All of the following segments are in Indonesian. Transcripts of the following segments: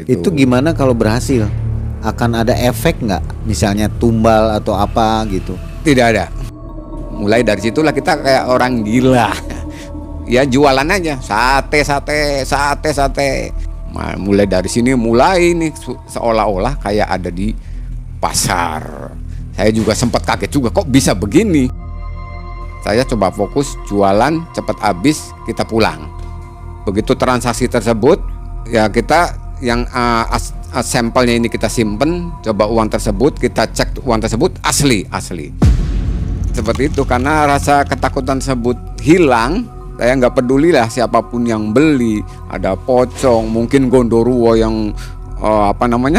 Itu gimana kalau berhasil? Akan ada efek nggak? Misalnya tumbal atau apa gitu? Tidak ada. Mulai dari situlah kita kayak orang gila. Ya jualan aja sate. Mulai dari sini mulai nih seolah-olah kayak ada di pasar. Saya juga sempat kaget juga kok bisa begini. Saya coba fokus jualan cepat habis kita pulang. Begitu transaksi tersebut ya kita yang sampelnya ini kita simpen, coba uang tersebut kita cek uang tersebut asli. Seperti itu karena rasa ketakutan tersebut hilang. Saya nggak peduli lah siapapun yang beli, ada pocong, mungkin gondoruo yang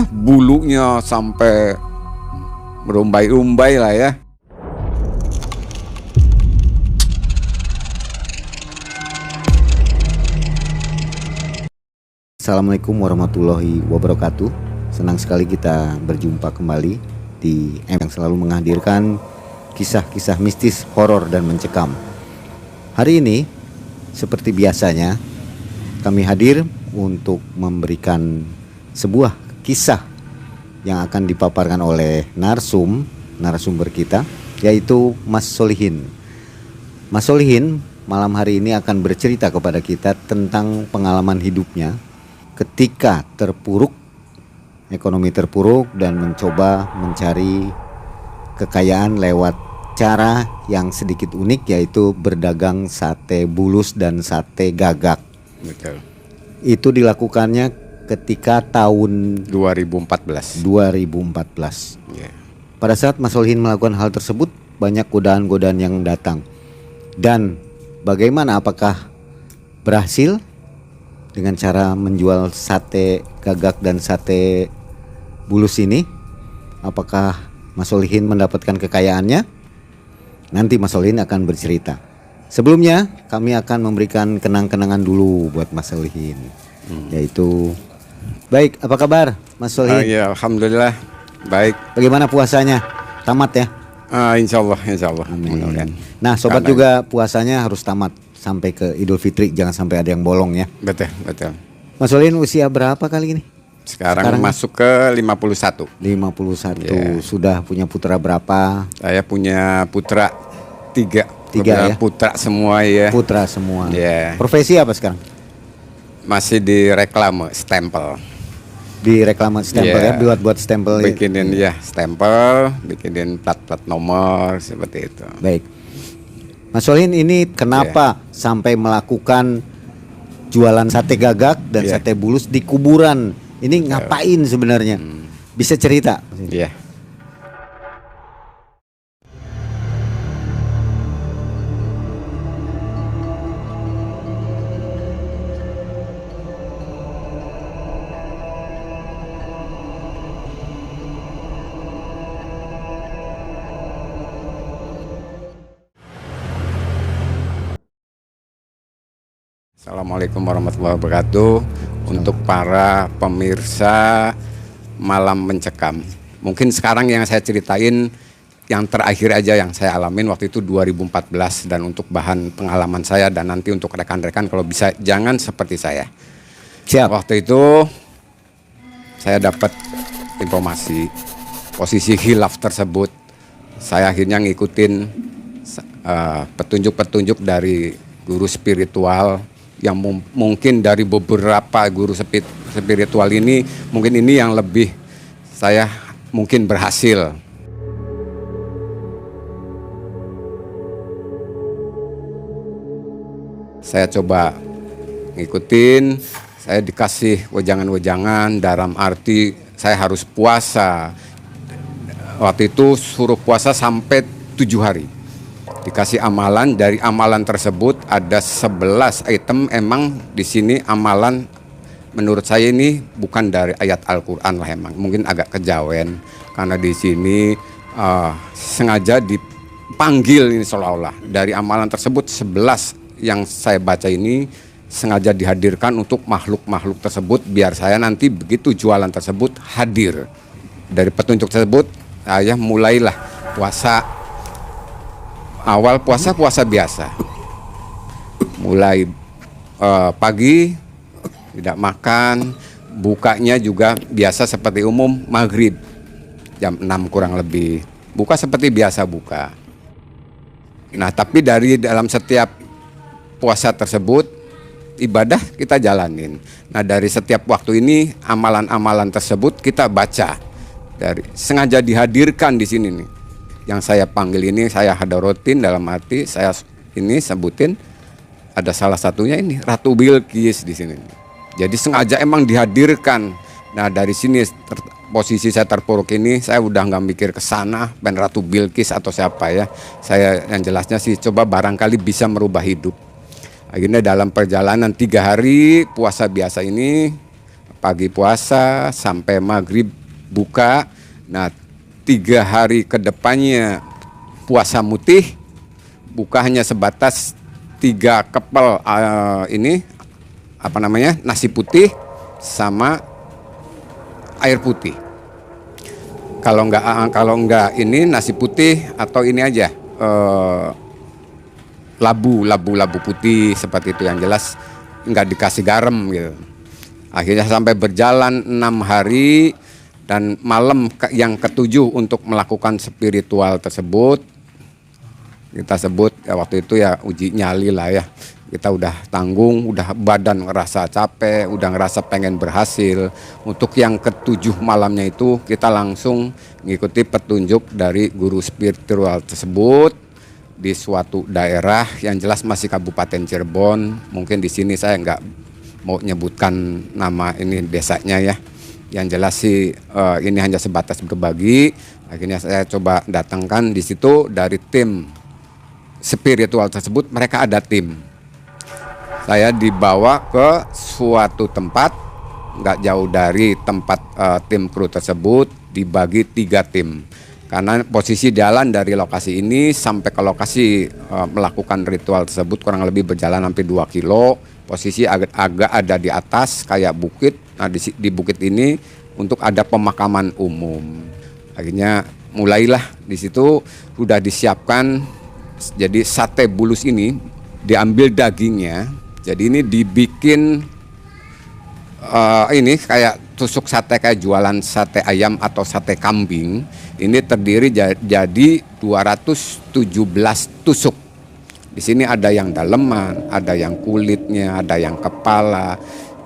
bulunya sampai merumbai-rumbai lah ya. Assalamualaikum warahmatullahi wabarakatuh. Senang sekali kita berjumpa kembali di yang selalu menghadirkan kisah-kisah mistis, horor dan mencekam. Hari ini seperti biasanya kami hadir untuk memberikan sebuah kisah yang akan dipaparkan oleh narasumber kita, yaitu Mas Solihin. Mas Solihin malam hari ini akan bercerita kepada kita tentang pengalaman hidupnya ketika ekonomi terpuruk dan mencoba mencari kekayaan lewat cara yang sedikit unik, yaitu berdagang sate bulus dan sate gagak. Betul. Itu dilakukannya ketika tahun 2014. Yeah. Pada saat Mas Solihin melakukan hal tersebut, banyak godaan-godaan yang datang. Dan bagaimana, apakah berhasil dengan cara menjual sate gagak dan sate bulus ini? Apakah Mas Solihin mendapatkan kekayaannya? Nanti Mas Solihin akan bercerita. Sebelumnya kami akan memberikan kenang-kenangan dulu buat Mas Solihin, yaitu baik, apa kabar Mas Solihin? Ya, alhamdulillah baik. Bagaimana puasanya? Tamat ya? Insya Allah. Amin. Nah sobat juga puasanya harus tamat sampai ke Idul Fitri, jangan sampai ada yang bolong ya. Betul. Mas Solihin usia berapa kali ini? Sekarang masuk ke 51. 51. Yeah. Sudah punya putra berapa? Saya punya putra 3. Ya? Putra semua ya. Putra semua. Yeah. Profesi apa sekarang? Masih di reklame stempel. Di reklame stempel ya, buat stempel. Bikinin stempel, bikinin plat nomor seperti itu. Baik. Mas Solihin ini kenapa sampai melakukan jualan sate gagak dan sate bulus di kuburan? Ini ngapain sebenarnya? Bisa cerita? Iya. Assalamualaikum warahmatullahi wabarakatuh. Untuk para pemirsa Malam Mencekam, mungkin sekarang yang saya ceritain yang terakhir aja yang saya alamin waktu itu 2014, dan untuk bahan pengalaman saya dan nanti untuk rekan-rekan kalau bisa jangan seperti saya. Siap. Waktu itu saya dapat informasi posisi khilaf tersebut. Saya akhirnya ngikutin petunjuk-petunjuk dari guru spiritual yang mungkin dari beberapa guru spiritual ini, mungkin ini yang lebih saya mungkin berhasil. Saya coba ngikutin, saya dikasih wejangan-wejangan dalam arti saya harus puasa. Waktu itu suruh puasa sampai 7 hari. Dikasih amalan, dari amalan tersebut ada 11 item. Emang di sini amalan menurut saya ini bukan dari ayat Al-Qur'an lah, emang mungkin agak kejawen karena di sini sengaja dipanggil ini seolah-olah. Dari amalan tersebut 11 yang saya baca ini sengaja dihadirkan untuk makhluk-makhluk tersebut biar saya nanti begitu jualan tersebut hadir. Dari petunjuk tersebut saya mulailah puasa. Awal puasa biasa, mulai pagi tidak makan, bukanya juga biasa seperti umum maghrib jam 6 kurang lebih. Buka seperti biasa buka. Nah, tapi dari dalam setiap puasa tersebut ibadah kita jalanin. Nah, dari setiap waktu ini amalan-amalan tersebut kita baca. Sengaja dihadirkan di sini nih. Yang saya panggil ini saya hadarotin, dalam arti saya ini sebutin ada salah satunya ini Ratu Bilqis di sini. Jadi sengaja emang dihadirkan. Nah, dari sini posisi saya terpuruk ini, saya udah nggak mikir ke sana Ben Ratu Bilqis atau siapa ya. Saya yang jelasnya sih coba barangkali bisa merubah hidup. Akhirnya dalam perjalanan 3 hari puasa biasa ini, pagi puasa sampai maghrib buka. Nah, 3 hari ke depannya puasa mutih, buka hanya sebatas 3 kepel ini apa namanya, nasi putih sama air putih. Kalau enggak ini nasi putih atau ini aja labu putih seperti itu, yang jelas enggak dikasih garam gitu. Akhirnya sampai berjalan 6 hari dan malam yang ke-7 untuk melakukan spiritual tersebut, kita sebut ya waktu itu ya uji nyali lah ya. Kita udah tanggung, udah badan ngerasa capek, udah ngerasa pengen berhasil. Untuk yang ke-7 malamnya itu kita langsung ngikuti petunjuk dari guru spiritual tersebut di suatu daerah yang jelas masih Kabupaten Cirebon. Mungkin di sini saya nggak mau nyebutkan nama ini desanya ya. Yang jelas sih ini hanya sebatas berbagi. Akhirnya saya coba datangkan di situ dari tim spiritual tersebut, mereka ada tim. Saya dibawa ke suatu tempat nggak jauh dari tempat tim kru tersebut, dibagi 3 tim. Karena posisi jalan dari lokasi ini sampai ke lokasi melakukan ritual tersebut kurang lebih berjalan hampir 2 kilo. Posisi agak ada di atas kayak bukit. Nah, di bukit ini untuk ada pemakaman umum. Akhirnya mulailah di situ sudah disiapkan. Jadi sate bulus ini diambil dagingnya. Jadi ini dibikin ini kayak tusuk sate, kayak jualan sate ayam atau sate kambing. Ini terdiri jadi 217 tusuk. Di sini ada yang daleman, ada yang kulitnya, ada yang kepala.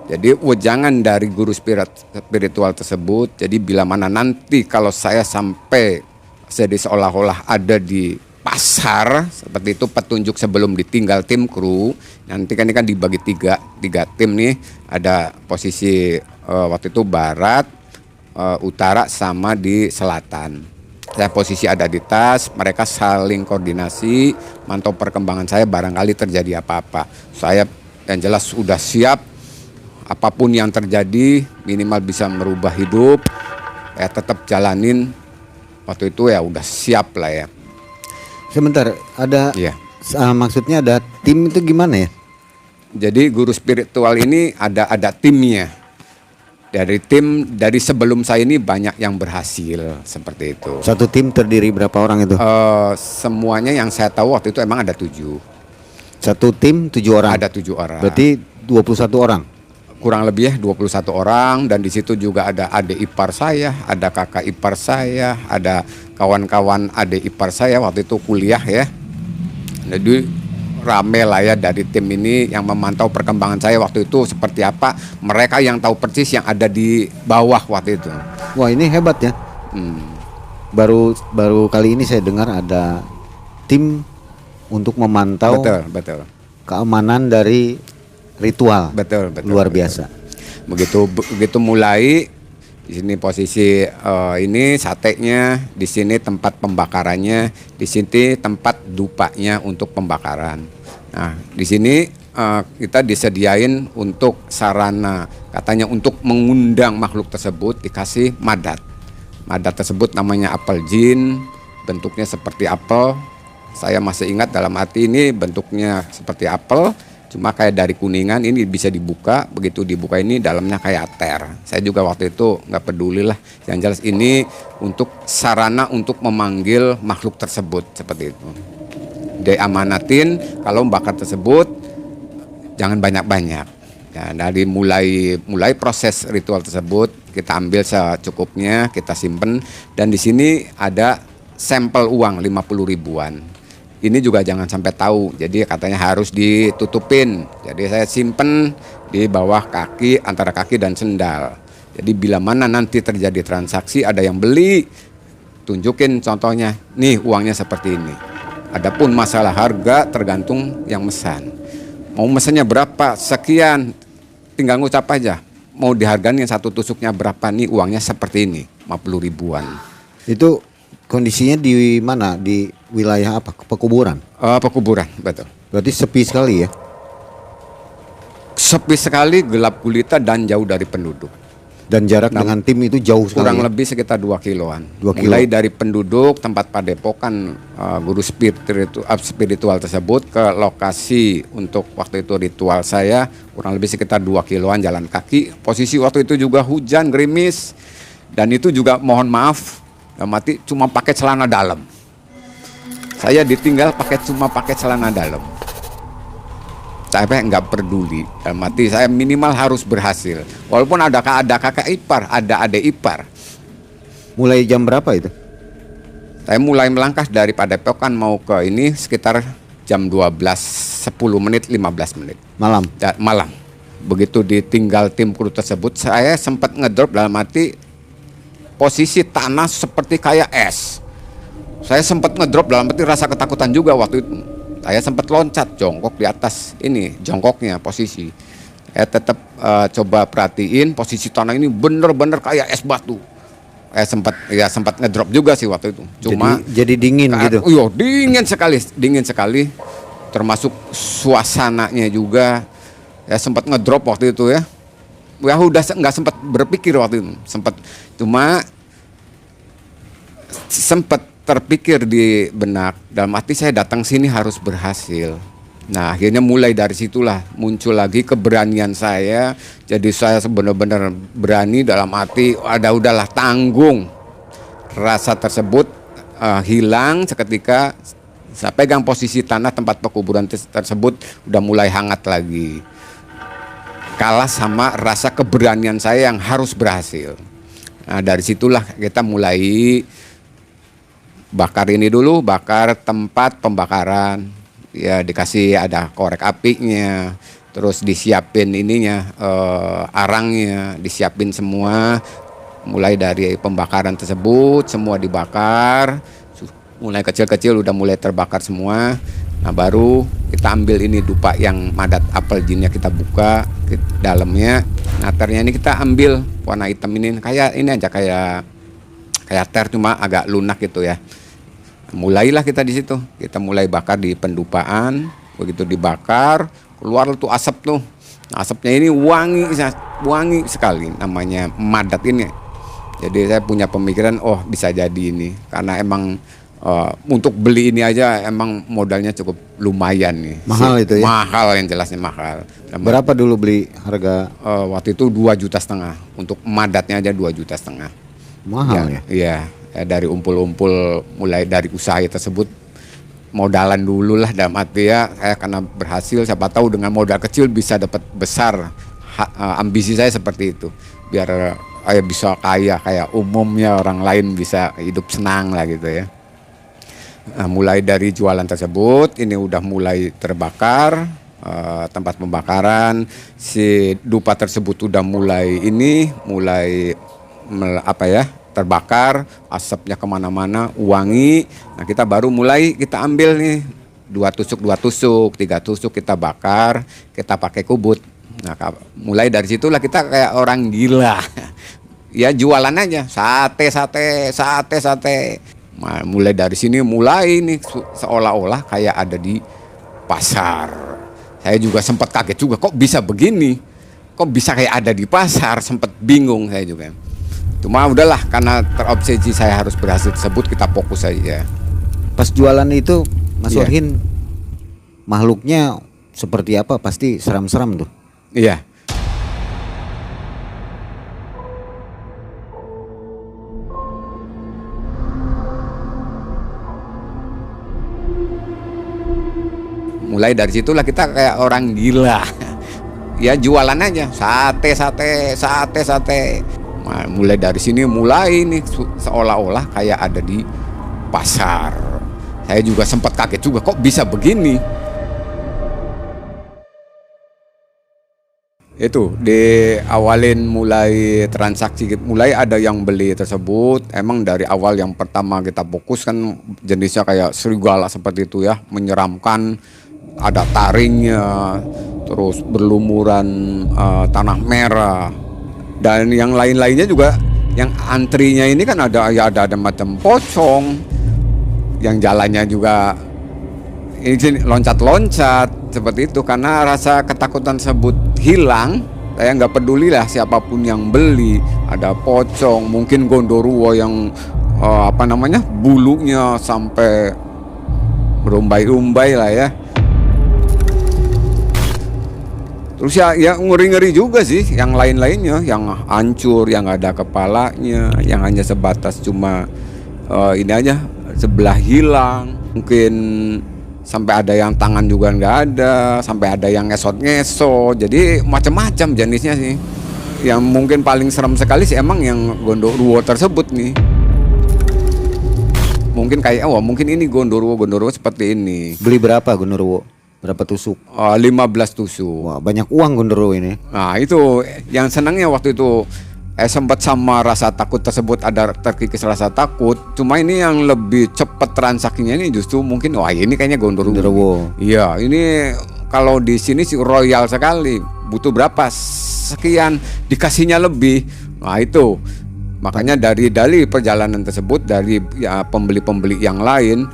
Jadi wejangan dari guru spiritual tersebut. Jadi bila mana nanti kalau saya sampai jadi seolah-olah ada di pasar seperti itu, petunjuk sebelum ditinggal tim kru. Nanti kan ini kan dibagi tiga tim nih. Ada posisi waktu itu barat, utara sama di selatan. Saya posisi ada di tas, mereka saling koordinasi, mantau perkembangan saya barangkali terjadi apa-apa. Saya yang jelas sudah siap, apapun yang terjadi minimal bisa merubah hidup. Ya tetap jalanin. Waktu itu ya udah siap lah ya. Sebentar, ada Iya. Maksudnya ada tim itu gimana ya? Jadi guru spiritual ini ada timnya. Dari sebelum saya ini banyak yang berhasil seperti itu. Satu tim terdiri berapa orang itu? Semuanya yang saya tahu waktu itu emang ada 7. Satu tim 7 orang. Ada 7 orang. Berarti 21 orang. Kurang lebih ya 21 orang, dan di situ juga ada adik ipar saya, ada kakak ipar saya, ada kawan-kawan adik ipar saya waktu itu kuliah ya. Jadi rame lah ya dari tim ini yang memantau perkembangan saya waktu itu seperti apa. Mereka yang tahu persis yang ada di bawah waktu itu. Wah, ini hebat ya. Baru kali ini saya dengar ada tim untuk memantau Betul. keamanan dari ritual. Betul. Luar biasa. Begitu mulai di sini posisi ini satenya, di sini tempat pembakarannya, di sini tempat dupanya untuk pembakaran. Nah, di sini kita disediain untuk sarana, katanya untuk mengundang makhluk tersebut dikasih madat. Madat tersebut namanya apel jin, bentuknya seperti apel. Saya masih ingat dalam arti ini bentuknya seperti apel. Cuma kayak dari kuningan, ini bisa dibuka, begitu dibuka ini dalamnya kayak ter. Saya juga waktu itu nggak peduli lah, yang jelas ini untuk sarana untuk memanggil makhluk tersebut seperti itu. Diamanatin kalau bakar tersebut jangan banyak-banyak, Ya, dari mulai proses ritual tersebut kita ambil secukupnya, kita simpen, dan di sini ada sampel uang 50 ribuan. Ini juga jangan sampai tahu. Jadi katanya harus ditutupin. Jadi saya simpen di bawah kaki, antara kaki dan sendal. Jadi bila mana nanti terjadi transaksi, ada yang beli, tunjukin contohnya, nih uangnya seperti ini. Adapun masalah harga tergantung yang mesan. Mau mesennya berapa, sekian, tinggal ngucap aja. Mau dihargain satu tusuknya berapa, nih uangnya seperti ini, 50 ribuan. Itu kondisinya di mana? Di wilayah apa? Pekuburan? Pekuburan, betul. Berarti sepi sekali ya? Sepi sekali, gelap gulita dan jauh dari penduduk. Dan jarak dengan tim itu jauh sekali. Kurang ya? lebih sekitar 2 kiloan. 2 kilo. Mulai dari penduduk, tempat padepokan guru spiritual tersebut ke lokasi untuk waktu itu ritual saya kurang lebih sekitar 2 kiloan jalan kaki. Posisi waktu itu juga hujan, gerimis, dan itu juga mohon maaf, mati cuma pakai celana dalam. Saya ditinggal cuma pakai celana dalam. Saya nggak peduli, mati saya minimal harus berhasil. Walaupun ada kakak ipar, ada adik ipar. Mulai jam berapa itu? Saya mulai melangkah dari padepokan mau ke ini sekitar jam 12, 10 menit, 15 menit. Malam? Ya, malam. Begitu ditinggal tim kru tersebut, saya sempat ngedrop dalam arti posisi tanah seperti kayak es. Saya sempat ngedrop dalam arti rasa ketakutan juga waktu itu. Saya sempat loncat jongkok di atas ini, jongkoknya posisi. Saya tetap coba perhatiin posisi tanah ini bener-bener kayak es batu. Saya sempat ngedrop juga sih waktu itu. Cuma jadi dingin gitu. Iya, dingin sekali. Termasuk suasananya juga. Ya sempat ngedrop waktu itu ya. Ya udah nggak sempat berpikir waktu itu. Sempat terpikir di benak, dalam arti saya datang sini harus berhasil. Nah akhirnya mulai dari situlah muncul lagi keberanian saya. Jadi saya benar-benar berani dalam arti udahlah tanggung. Rasa tersebut hilang seketika saya pegang posisi tanah tempat pekuburan tersebut udah mulai hangat lagi. Kalah sama rasa keberanian saya yang harus berhasil. Nah dari situlah kita mulai bakar ini dulu, bakar tempat pembakaran, ya dikasih ada korek apinya, terus disiapin ininya, arangnya, disiapin semua, mulai dari pembakaran tersebut, semua dibakar, mulai kecil-kecil udah mulai terbakar semua. Nah baru kita ambil ini dupa yang madat apel jinnya, kita buka dalamnya, nah ternyata ini kita ambil warna hitam ini, kayak ini aja kayak ter cuma agak lunak gitu ya. Mulailah kita di situ, kita mulai bakar di pendupaan. Begitu dibakar keluar tuh asap tuh. Nah, asapnya ini wangi sekali, namanya madat ini. Jadi saya punya pemikiran, oh bisa jadi ini, karena emang untuk beli ini aja emang modalnya cukup lumayan nih. Mahal itu ya? Mahal, yang jelasnya mahal. Berapa dulu beli harga? Waktu itu 2,5 juta. Untuk madatnya aja 2,5 juta. Mahal ya? Iya. Dari umpul-umpul, mulai dari usaha tersebut modalan dulu lah, dalam arti ya saya karena berhasil, siapa tahu dengan modal kecil bisa dapat besar. Ambisi saya seperti itu, biar saya bisa kaya kayak umumnya orang lain, bisa hidup senang lah gitu ya. Nah, mulai dari jualan tersebut ini udah mulai terbakar, tempat pembakaran si dupa tersebut udah mulai terbakar, asapnya kemana-mana, wangi. Nah kita baru mulai kita ambil nih 2 tusuk, 3 tusuk kita bakar, kita pakai kubut. Nah mulai dari situlah kita kayak orang gila. Ya jualan aja, sate. Nah, mulai dari sini nih seolah-olah kayak ada di pasar. Saya juga sempat kaget juga, kok bisa begini? Kok bisa kayak ada di pasar? Sempat bingung saya juga. Cuma udahlah, karena terobsesi saya harus berhasil tersebut, kita fokus saja. Pas jualan itu Mas Iya. Wahid, makhluknya seperti apa? Pasti seram-seram tuh. Iya. Mulai dari situlah kita kayak orang gila. ya jualan aja sate. Nah, mulai dari sini mulai nih seolah-olah kayak ada di pasar. Saya juga sempat kaget juga kok bisa begini. Itu diawalin mulai transaksi, mulai ada yang beli tersebut. Emang dari awal yang pertama kita fokus kan jenisnya kayak serigala seperti itu ya, menyeramkan, ada taringnya, terus berlumuran tanah merah, dan yang lain-lainnya juga. Yang antrinya ini kan ada macam pocong, yang jalannya juga ini loncat-loncat seperti itu. Karena rasa ketakutan tersebut hilang, saya nggak peduli lah siapapun yang beli. Ada pocong, mungkin gondoruo yang bulunya sampai berumbai-umbai lah ya. Terus ya ngeri-ngeri juga sih yang lain-lainnya, yang hancur, yang nggak ada kepalanya, yang hanya sebatas cuma ini aja sebelah hilang. Mungkin sampai ada yang tangan juga nggak ada, sampai ada yang ngesot-ngesot. Jadi macam-macam jenisnya sih. Yang mungkin paling serem sekali sih emang yang gondoruo tersebut nih. Mungkin kayak mungkin ini gondoruo seperti ini. Beli berapa gondoruo? Berapa tusuk? 15 tusuk. Wah, banyak uang gondoruo ini. Nah, itu yang senangnya waktu itu. Sempat sama rasa takut tersebut, ada terkikis rasa takut. Cuma ini yang lebih cepat transaksinya ini justru mungkin ini kayaknya gondoruo. Iya, ini kalau di sini sih royal sekali. Butuh berapa? Sekian dikasihnya lebih. Nah, itu. Makanya dari perjalanan tersebut, dari pembeli-pembeli yang lain,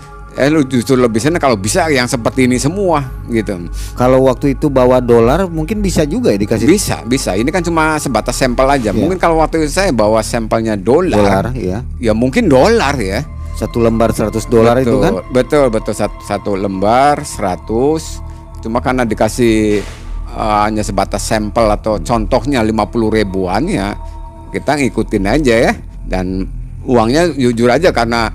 justru lebih senang kalau bisa yang seperti ini semua gitu. Kalau waktu itu bawa dolar mungkin bisa juga ya dikasih. Bisa. Ini kan cuma sebatas sampel aja. Mungkin kalau waktu itu saya bawa sampelnya dolar, ya. Ya mungkin dolar ya. Satu lembar $100 itu kan? Betul. Satu lembar 100. Cuma karena dikasih hanya sebatas sampel atau contohnya 50 ribuan ya, kita ngikutin aja ya. Dan uangnya jujur aja karena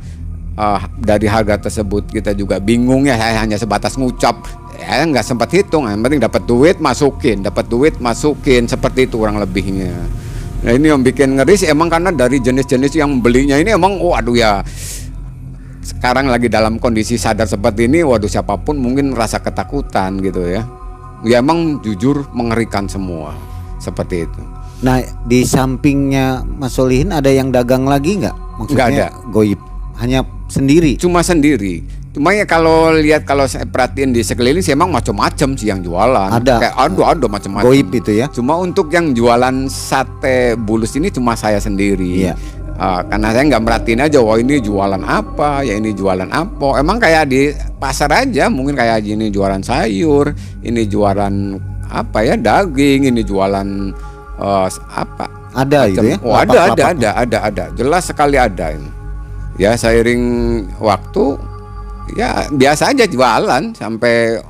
dari harga tersebut kita juga bingung ya, saya hanya sebatas ngucap, nggak sempat hitung. Yang penting dapat duit masukin, seperti itu kurang lebihnya. Nah, ini yang bikin ngeri sih emang, karena dari jenis-jenis yang belinya ini emang waduh ya, sekarang lagi dalam kondisi sadar seperti ini, waduh siapapun mungkin rasa ketakutan gitu ya. Ya emang jujur mengerikan semua seperti itu. Nah, di sampingnya Mas Solihin ada yang dagang lagi nggak? Maksudnya nggak ada. Goib, hanya sendiri. Cuma sendiri. Cuma ya kalau saya perhatiin di sekeliling sih emang macam-macam sih yang jualan. Ada. Kayak ada macam-macam. Goib itu ya. Cuma untuk yang jualan sate bulus ini cuma saya sendiri. Iya. Karena saya nggak merhatiin aja, wah ini jualan apa, ya ini jualan apa. Emang kayak di pasar aja, mungkin kayak ini jualan sayur, ini jualan apa ya, daging, ini jualan apa. Ada macam, itu ya? Ada. Jelas sekali ada. Ya seiring waktu ya biasa aja jualan sampai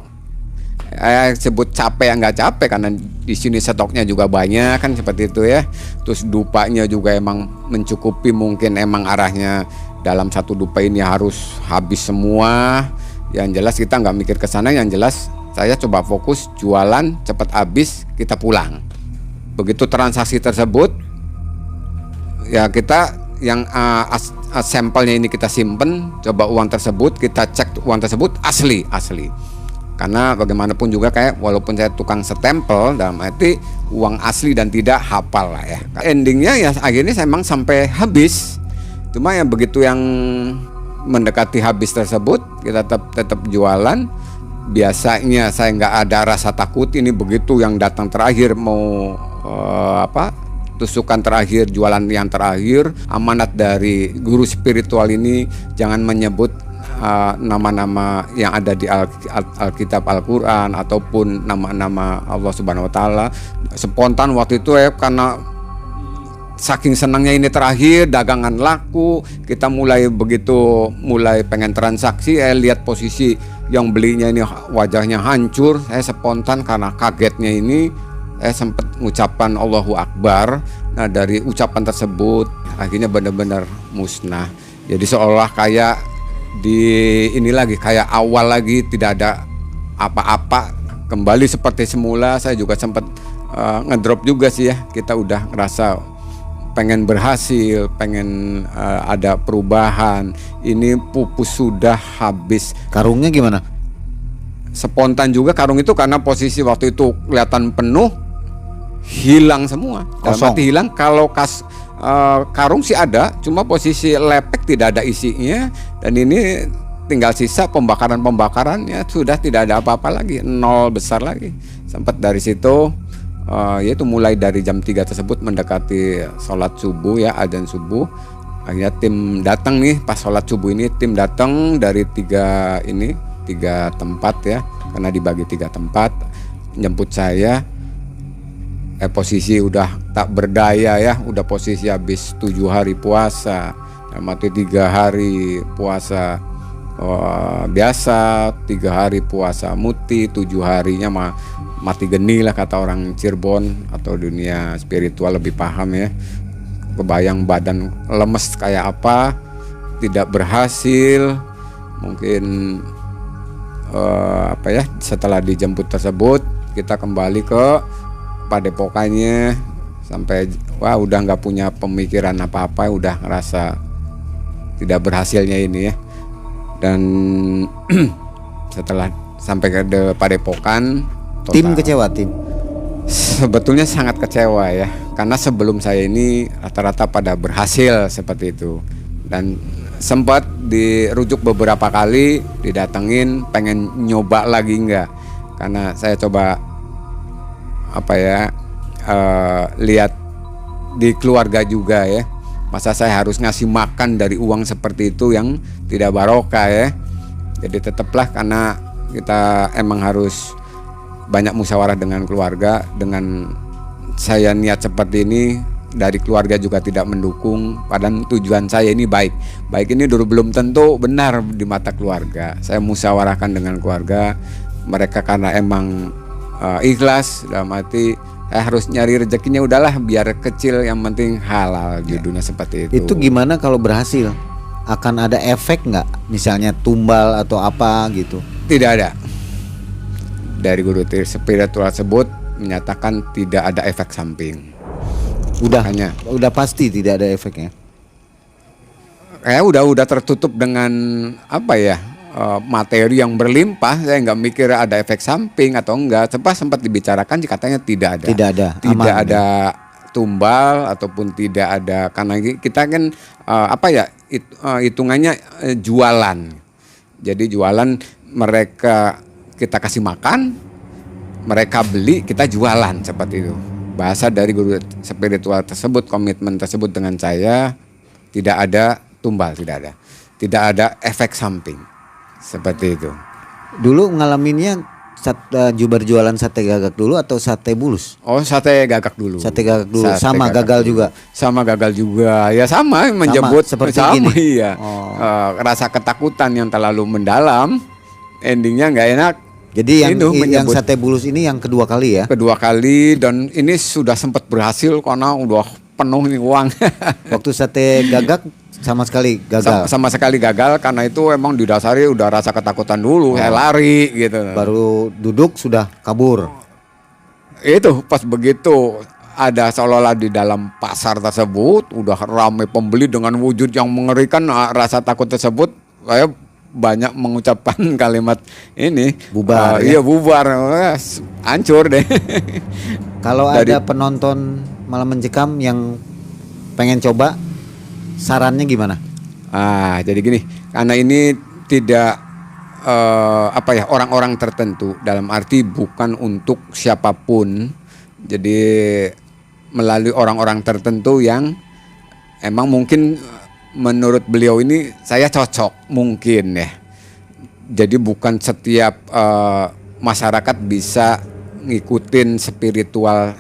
sebut capek, nggak capek karena di sini stoknya juga banyak kan seperti itu ya. Terus dupanya juga emang mencukupi, mungkin emang arahnya dalam satu dupa ini harus habis semua. Yang jelas kita nggak mikir ke sana, yang jelas saya coba fokus jualan cepat habis, kita pulang. Begitu transaksi tersebut ya kita yang sampelnya ini kita simpen, coba uang tersebut kita cek, uang tersebut asli. Karena bagaimanapun juga kayak walaupun saya tukang setempel, dalam arti uang asli dan tidak hafal lah ya. Endingnya ya akhirnya saya emang sampai habis. Cuma yang begitu yang mendekati habis tersebut kita tetap jualan. Biasanya saya nggak ada rasa takut, ini begitu yang datang terakhir mau tusukan terakhir, jualan yang terakhir, amanat dari guru spiritual ini jangan menyebut nama-nama yang ada di Alkitab Al-Quran ataupun nama-nama Allah Subhanahu Wa Taala. Spontan waktu itu karena saking senangnya ini terakhir, dagangan laku, kita mulai pengen transaksi, lihat posisi yang belinya ini wajahnya hancur, saya spontan karena kagetnya ini sempat mengucapkan Allahu Akbar. Nah dari ucapan tersebut akhirnya benar-benar musnah. Jadi seolah kayak kayak awal lagi, tidak ada apa-apa, kembali seperti semula. Saya juga sempat ngedrop juga sih ya. Kita udah ngerasa pengen berhasil, pengen ada perubahan. Ini pupus sudah habis. Karungnya gimana? Spontan juga karung itu, karena posisi waktu itu kelihatan penuh, hilang semua. Dalam Kosong. arti hilang. Kalau karung sih ada, cuma posisi lepek tidak ada isinya. Dan ini tinggal sisa pembakarannya, sudah tidak ada apa-apa lagi, nol besar lagi. Sempat dari situ yaitu mulai dari jam 3 tersebut mendekati sholat subuh ya, adzan subuh. Akhirnya tim datang nih, pas sholat subuh ini tim datang dari 3 tempat ya, karena dibagi 3 tempat, jemput saya. Posisi udah tak berdaya ya, udah posisi habis 7 hari puasa, mati 3 hari puasa biasa, 3 hari puasa muti, 7 harinya mati geni lah kata orang Cirebon atau dunia spiritual lebih paham ya. Kebayang badan lemes kayak apa, tidak berhasil. Mungkin setelah dijemput tersebut kita kembali ke padepokannya, sampai udah nggak punya pemikiran apa-apa, udah ngerasa tidak berhasilnya ini ya. Dan setelah sampai ke padepokan, Tim kecewa tim. sebetulnya sangat kecewa ya, karena sebelum saya ini rata-rata pada berhasil seperti itu. Dan sempat dirujuk beberapa kali, didatengin pengen nyoba lagi enggak, karena saya coba lihat di keluarga juga ya, masa saya harus ngasih makan dari uang seperti itu yang tidak barokah ya. Jadi tetaplah, karena kita emang harus banyak musyawarah dengan keluarga. Dengan saya niat seperti ini, dari keluarga juga tidak mendukung, padahal tujuan saya ini baik ini dulu belum tentu benar di mata keluarga. Saya musyawarahkan dengan keluarga, mereka karena emang ikhlas, dalam arti saya harus nyari rezekinya udahlah biar kecil, yang penting halal, judulnya seperti itu. Itu gimana kalau berhasil? Akan ada efek nggak? Misalnya tumbal atau apa gitu? Tidak ada. Dari guru spiritual tersebut menyatakan tidak ada efek samping. Udah pasti tidak ada efeknya. Udah tertutup dengan materi yang berlimpah. Saya nggak mikir ada efek samping atau enggak. Sempat dibicarakan, katanya tidak ada. Tidak ada tumbal ataupun tidak ada, karena kita kan hitungannya jualan. Jadi jualan, mereka kita kasih makan, mereka beli, kita jualan, seperti itu. Bahasa dari guru spiritual tersebut, komitmen tersebut dengan saya, tidak ada tumbal, tidak ada efek samping, seperti itu. Dulu ngalaminnya berjualan sate gagak dulu atau sate bulus? Oh, sate gagak dulu. Sate gagak dulu, Sate sama gagak gagal dulu. juga. Sama gagal juga, ya sama menjemput seperti sama, gini. iya. Oh. Rasa ketakutan yang terlalu mendalam, endingnya nggak enak. Jadi yang sate bulus ini yang kedua kali ya? Kedua kali, dan ini sudah sempat berhasil karena udah penuh nih uang. Waktu sate gagak sama sekali gagal. Sama sekali gagal, karena itu emang didasari udah rasa ketakutan dulu, saya lari gitu. Baru duduk sudah kabur. Itu pas begitu ada seolah-olah di dalam pasar tersebut udah ramai pembeli dengan wujud yang mengerikan, rasa takut tersebut saya banyak mengucapkan kalimat ini bubar iya bubar, hancur deh. Kalau ada penonton malam mencekam yang pengen coba, sarannya gimana? Jadi gini, karena ini tidak orang-orang tertentu, dalam arti bukan untuk siapapun. Jadi melalui orang-orang tertentu yang emang mungkin menurut beliau ini saya cocok mungkin ya. Jadi bukan setiap masyarakat bisa ngikutin spiritual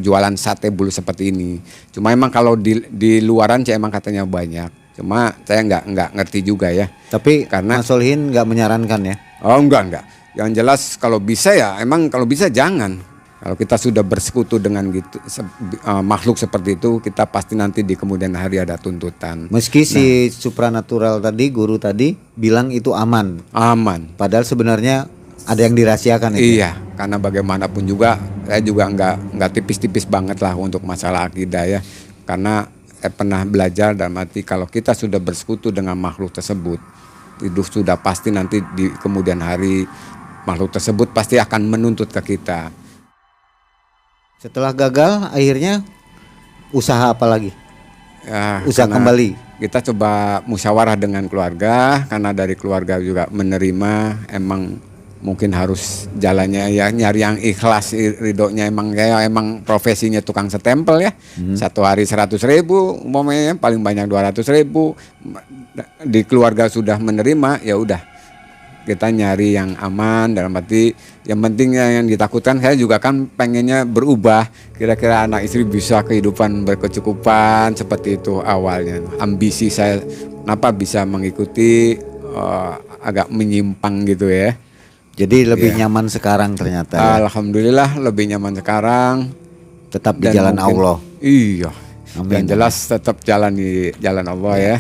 jualan sate bulu seperti ini. Cuma emang kalau di luaran saya emang katanya banyak. Cuma saya nggak ngerti juga ya. Tapi karena Mas Solihin nggak menyarankan ya? Oh enggak. Yang jelas kalau bisa ya emang, kalau bisa jangan. Kalau kita sudah bersekutu dengan gitu makhluk seperti itu, kita pasti nanti di kemudian hari ada tuntutan. Meski si supranatural tadi, guru tadi bilang itu aman. Aman. Padahal sebenarnya Ada yang dirahasiakan itu. Iya, karena bagaimanapun juga saya juga nggak tipis-tipis banget lah untuk masalah akidah ya. Karena pernah belajar dalam arti kalau kita sudah bersekutu dengan makhluk tersebut, itu sudah pasti nanti di kemudian hari makhluk tersebut pasti akan menuntut ke kita. Setelah gagal, akhirnya usaha apa lagi? Ya, Usaha karena kembali. kita coba musyawarah dengan keluarga, karena dari keluarga juga menerima, emang mungkin harus jalannya ya nyari yang ikhlas, ridhonya emang kayak emang profesinya tukang setempel ya. Satu hari 100.000 umpamanya paling banyak 200.000, di keluarga sudah menerima, ya udah kita nyari yang aman, dalam arti yang pentingnya yang ditakutkan saya juga kan pengennya berubah, kira-kira anak istri bisa kehidupan berkecukupan seperti itu awalnya. Ambisi saya kenapa bisa mengikuti agak menyimpang gitu ya. Jadi lebih nyaman sekarang ternyata ya. Alhamdulillah lebih nyaman sekarang. Tetap di Dan jalan mungkin- Allah. Iya. Amin. Dan jelas tetap jalan di jalan Allah ya.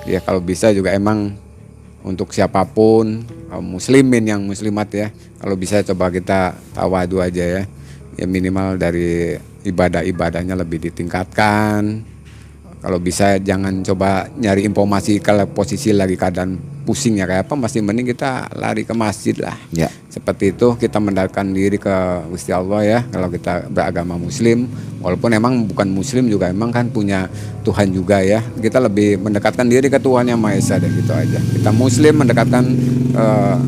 Ya kalau bisa juga emang untuk siapapun kaum muslimin yang muslimat ya, kalau bisa coba kita tawadu aja ya. Ya minimal dari ibadah-ibadahnya lebih ditingkatkan. Kalau bisa jangan coba nyari informasi kalau posisi lagi keadaan pusing ya kayak apa, masih mending kita lari ke masjid lah. Ya. Seperti itu kita mendekatkan diri ke Gusti Allah ya. Kalau kita beragama muslim, walaupun emang bukan muslim juga emang kan punya Tuhan juga ya. Kita lebih mendekatkan diri ke Tuhan Yang Maha Esa dan gitu aja. Kita muslim mendekatkan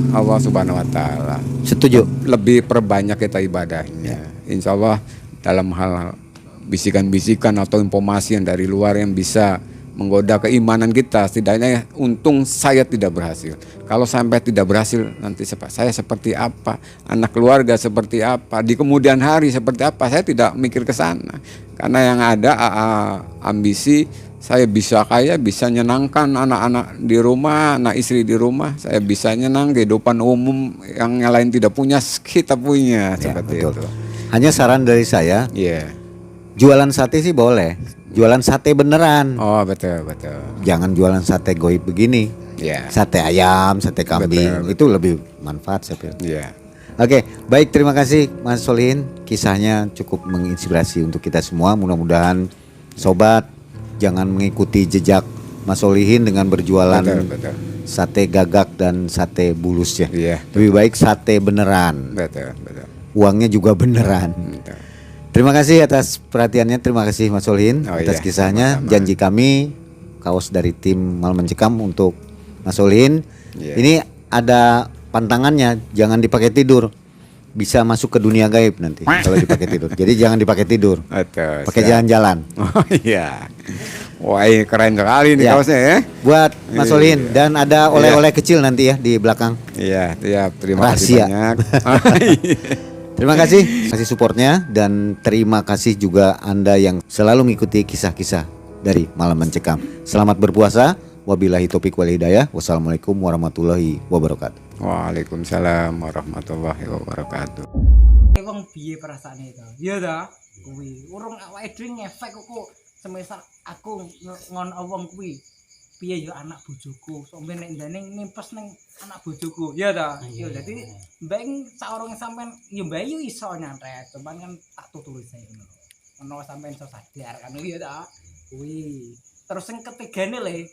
Allah Subhanahu wa taala. Setuju. Lebih perbanyak kita ibadahnya. Insya Allah dalam hal bisikan-bisikan atau informasi yang dari luar yang bisa menggoda keimanan kita, setidaknya untung saya tidak berhasil. Kalau sampai tidak berhasil, nanti saya seperti apa, anak keluarga seperti apa, di kemudian hari seperti apa, saya tidak mikir ke sana. Karena yang ada ambisi saya bisa kaya, bisa nyenangkan anak-anak di rumah, anak istri di rumah, saya bisa nyenang kehidupan umum yang lain tidak punya, kita punya, seperti betul. itu. Hanya saran dari saya, Iya. jualan sate sih boleh. Jualan sate beneran. Oh betul betul. Jangan jualan sate goib begini. Iya. Sate ayam, sate kambing, Betul. itu lebih manfaat saya pikir. Iya. Oke, baik, terima kasih Mas Solihin. Kisahnya cukup menginspirasi untuk kita semua. Mudah-mudahan sobat jangan mengikuti jejak Mas Solihin dengan berjualan Betul. sate gagak dan sate bulus ya. Iya. Lebih baik sate beneran. Betul. Uangnya juga beneran. Betul. Terima kasih atas perhatiannya. Terima kasih Mas Solihin Oh, atas iya, kisahnya. sama-sama. Janji kami kaos dari tim Malam Mencekam untuk Mas Solihin. Iya. Ini ada pantangannya, jangan dipakai tidur. Bisa masuk ke dunia gaib nanti kalau dipakai tidur. Jadi jangan dipakai tidur. Betul. Pakai siap. jalan-jalan. Oh iya. Wah ini keren sekali nih Ya. kaosnya ya. Buat Mas Iya. Solihin, dan ada oleh-oleh kecil nanti ya di belakang. Iya. Rahasia. Terima kasih banyak. Terima kasih supportnya, dan terima kasih juga Anda yang selalu mengikuti kisah-kisah dari Malam Mencekam. Selamat berpuasa. Wabillahi taufiq wal hidayah. Wassalamualaikum warahmatullahi wabarakatuh. Waalaikumsalam warahmatullahi wabarakatuh. Wong piye perasaane itu? Ya ta? Kuwi urung awake dhewe ngefek kok semisal aku ngon wong kuwi. Piye ya anak bojoku, sampe nek ndane nimpes ning anak bojoku. Ya ta? Ya dadi mbek saurunge sampean ya mbek yo iso nyantet, cuman kan tak tuturi saya ngono. Ono sampean iso sadar kan ya ta? Kuwi. Terus sing ketigane le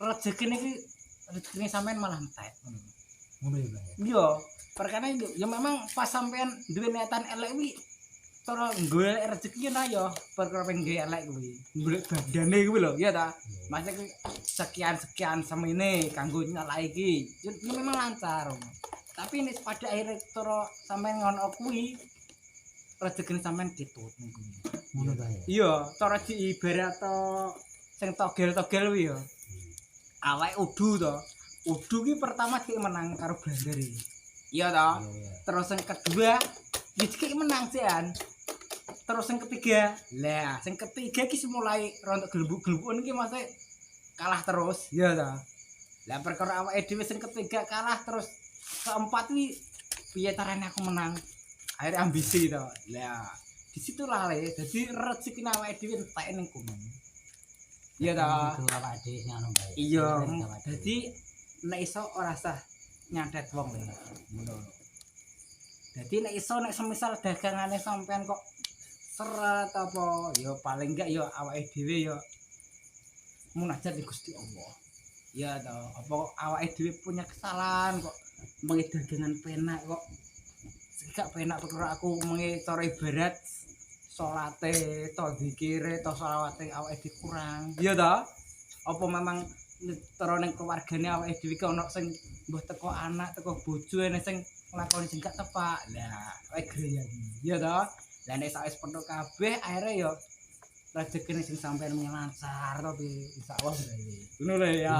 rezekine iki rezekine sampean malah entek ngono. Ngono ya, Pak. Iya. Perkara itu ya memang pas sampean duwe niatan elek kuwi cara golek rezeki nah ya perkara pengen elek kuwi golek badane kuwi lho ya ta maksudnya kuwi sekian semene kanggo nyalai iki ya memang lancar tapi nek pada akhirnya cara sampean ngono kuwi rezeki sampean ketut kuwi ngono ta ya iya cara diibarat sing togel-togel kuwi ya awake udu to udu ki pertama ki menang karo Blandari. Iya toh. Terus yang kedua, iki menang sian. Terus yang ketiga, lah, yang ketiga ki mulai rontok gelembuk-gelembukun iki maksudnya kalah terus, iya toh. Lah perkara awake dhewe sing ketiga kalah terus keempat wi piye carane aku menang. Akhirnya ambisi toh. Lah, disitulah le, dadi rezeki awake dhewe entek ning kono. Iya toh. Iya, dadi nek iso ora sah nyantet wong ngono. Dadi nek iso nek semisal dagangane sampean kok seret apa ya paling enggak ya awake dhewe ya munajat di Gusti Allah. Ya toh, apa awake dhewe punya kesalahan kok mengi dagangan penak kok gak penak perkara aku mengi cara ibarat salate to zikire to selawate awake dhewe kurang. Ya toh? Apa memang cara ning keluargane awake dhewe ki ana sing mbah teko anak teko bojo ene sing nglakoni sing gak tepak. Lah, kowe greya iki. Ya toh? Lah nek sak wis penuh kabeh akhire ya rezekine sing sampean lancar to piye insyaallah gawe. Ngono lho ya.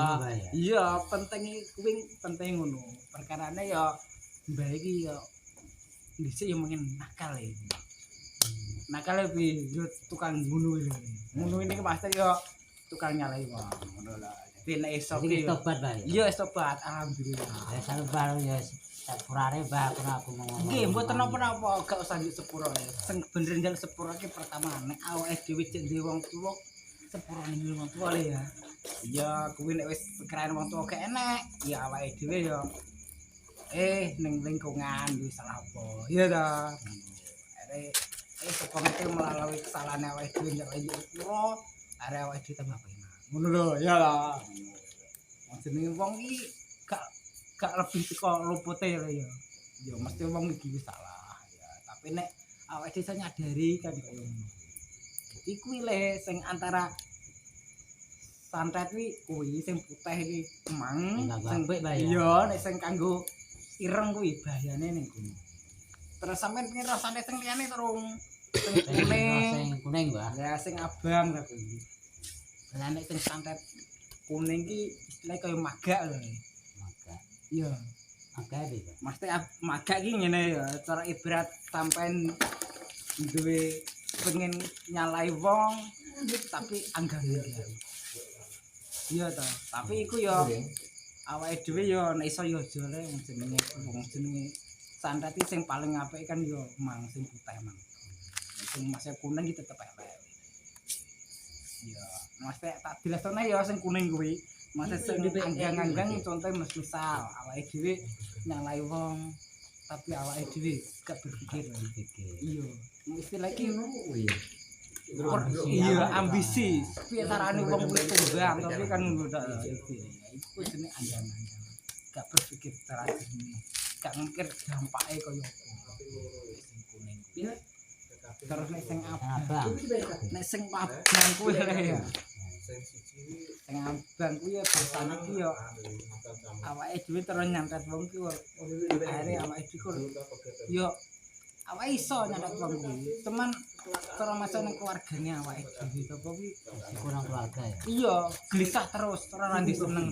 Iya, penting kuwi penting ngono. Perkarane ya mbah iki ya dhisik ya mungkin nakal ya. Nakal piye yo tukang ngunu lho. Ngunu ini pasti yo tukang nyalai wong ngono lho. Dadi nek iso ki tobat bae. iya wis tobat alhamdulillah. Ya sabar baru ya sepurane bah aku ngomong. Nggih, mboten napa-napa, gak usah njuk sepuro. Sing bener njaluk sepuro ki pertama nek awake dhewe cek duwe wong tuwa sepuro ning wong tuwa le ya. Iya, kuwi nek wis pikiran wong tuwa gak enek, ya awake dhewe ya ning lingkungan wis salah apa. Iya ta. Sepengerti melalui kesalahan awake dhewe njaluk sepuro, arek awake dhewe tambah penak. Ngono lho, ya lah. Jenenge wong iki gak lebih teko lupute lho ya. Ya mesti wong iki wis salah ya. Tapi nek awake dhewe nyadari kan kaya ngono. Iku le sing antara santet kuwi sing putih iki emang sing iya nek sing kanggo ireng kuwi bahayane ning kono. Terus sampean pengen rasane sing liyane terung sing kuning, Mbah. Ya sing abang ta kuwi. Lah nek sing santet kuning ki istilahnya kaya magak lho. Iya, Magak iki. mesti magak ki ngene ya, cara ibarat sampean duwe pengen nyalai wong tapi anggane. Iya ta, tapi iku ya awake dhewe ya nek iso ya aja le jenenge santet iki sing paling apik kan ya mang sing putih mang. Sing masih kuning iki tetep elek. Iya, mesti tak dilesone ya sing kuning kuwi. Masa sing anggang-anggang contohnya misal awake dhewe nyalai wong tapi awake dhewe gak berpikir. Iya, istilah iki iya ambisi. Piye carane wong kuwi tumbang tapi kan ngono ta. Iku jenenge anggang-anggang. Gak berpikir secara jernih. Gak mikir dampake kaya apa. Sing kuning. Terus nek sing abang. Nek sing abang kuwi ya. Sing abang kuwi ya biasane ki ya awake dhewe terus nyantet wong ki akhire awake dhewe yo awake iso nyantet wong kuwi cuman cara maca ning keluargane awake dhewe apa kuwi Kurang keluarga ya. iya gelisah terus ora nanti seneng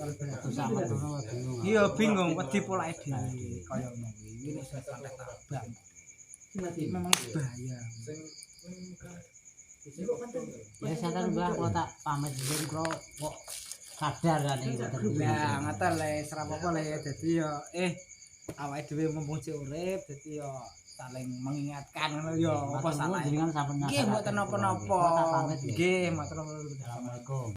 Terus sampe ngono bingung. iya bingung wedi polake dhewe kaya ngono kuwi nek santet abang memang bahaya Ya santen Mbah kok tak pamit dhewe kok sadar kan iki ngoten. ya ngaten le ora apa-apa le dadi yo awake dhewe mumpung sik urip dadi yo saling mengingatkan ngono yo apa salah jenengan sampun nggih mboten napa-napa nggih matur nuwun Assalamualaikum.